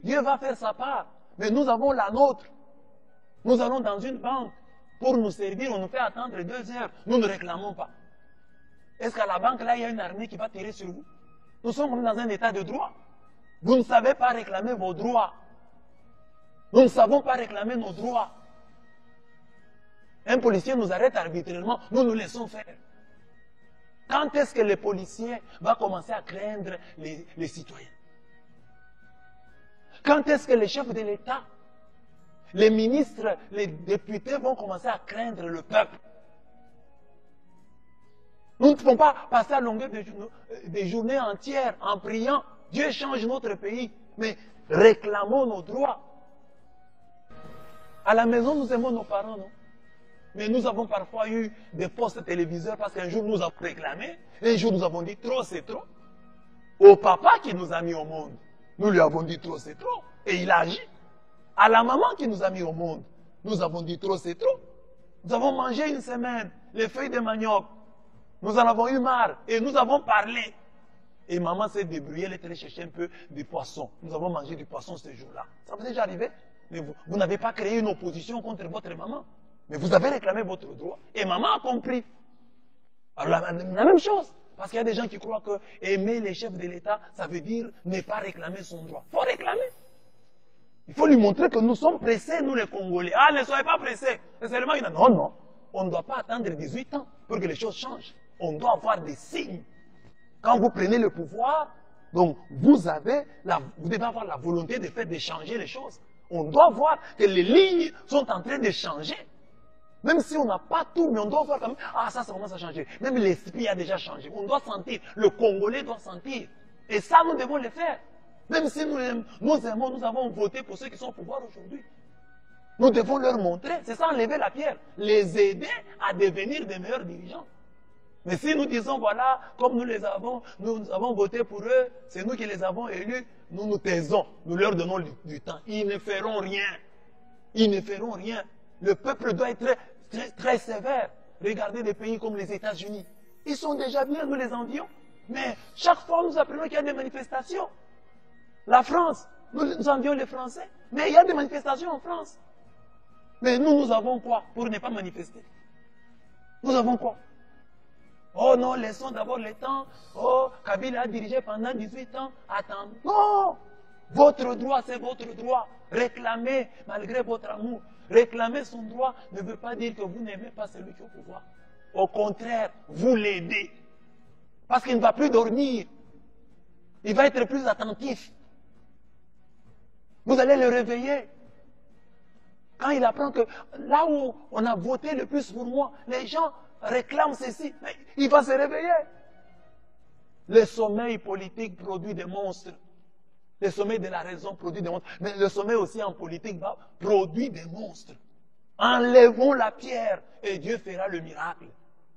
Dieu va faire sa part. Mais nous avons la nôtre. Nous allons dans une banque pour nous servir, on nous fait attendre 2 heures. Nous ne réclamons pas. Est-ce qu'à la banque, là, il y a une armée qui va tirer sur vous? Nous sommes dans un état de droit. Vous ne savez pas réclamer vos droits. Nous ne savons pas réclamer nos droits. Un policier nous arrête arbitrairement, nous nous laissons faire. Quand est-ce que les policiers vont commencer à craindre les citoyens? Quand est-ce que les chefs de l'État, les ministres, les députés vont commencer à craindre le peuple? Nous ne pouvons pas passer à longueur des journées entières en priant. Dieu change notre pays, mais réclamons nos droits. À la maison, nous aimons nos parents, non? Mais nous avons parfois eu des postes téléviseurs parce qu'un jour nous avons réclamé, un jour nous avons dit trop c'est trop. Au papa qui nous a mis au monde, nous lui avons dit trop c'est trop. Et il a agi. À la maman qui nous a mis au monde, nous avons dit trop c'est trop. Nous avons mangé une semaine les feuilles de manioc. Nous en avons eu marre et nous avons parlé. Et maman s'est débrouillée, elle est allée chercher un peu de poisson. Nous avons mangé du poisson ce jour-là. Ça vous est déjà arrivé? Mais vous n'avez pas créé une opposition contre votre maman. Mais vous avez réclamé votre droit. Et maman a compris. Alors la même chose. Parce qu'il y a des gens qui croient que aimer les chefs de l'État, ça veut dire ne pas réclamer son droit. Il faut réclamer. Il faut lui montrer que nous sommes pressés, nous les Congolais. Ah, ne soyez pas pressés. C'est seulement une... Non, non. On ne doit pas attendre 18 ans pour que les choses changent. On doit avoir des signes. Quand vous prenez le pouvoir, donc vous devez avoir la volonté de changer les choses. On doit voir que les lignes sont en train de changer. Même si on n'a pas tout, mais on doit voir quand même, ah ça commence à changer. Même l'esprit a déjà changé. On doit sentir, le Congolais doit sentir. Et ça, nous devons le faire. Même si nous aimons, nous avons voté pour ceux qui sont au pouvoir aujourd'hui. Nous devons leur montrer, c'est ça enlever la pierre, les aider à devenir des meilleurs dirigeants. Mais si nous disons, voilà, comme nous avons voté pour eux, c'est nous qui les avons élus, nous nous taisons, nous leur donnons du temps. Ils ne feront rien. Ils ne feront rien. Le peuple doit être très sévère. Regardez des pays comme les États-Unis. Ils sont déjà bien, nous les envions. Mais chaque fois, nous apprenons qu'il y a des manifestations. La France, nous envions les Français. Mais il y a des manifestations en France. Mais nous avons quoi pour ne pas manifester? Nous avons quoi? Oh non, laissons d'abord le temps. Oh, Kabila a dirigé pendant 18 ans. Attends. Non! Votre droit, c'est votre droit. Réclamez malgré votre amour. Réclamer son droit ne veut pas dire que vous n'aimez pas celui qui est au pouvoir. Au contraire, vous l'aidez. Parce qu'il ne va plus dormir. Il va être plus attentif. Vous allez le réveiller. Quand il apprend que là où on a voté le plus pour moi, les gens réclament ceci, mais il va se réveiller. Le sommeil politique produit des monstres. Le sommeil de la raison produit des monstres. Mais le sommeil aussi en politique produit des monstres. Enlevons la pierre et Dieu fera le miracle.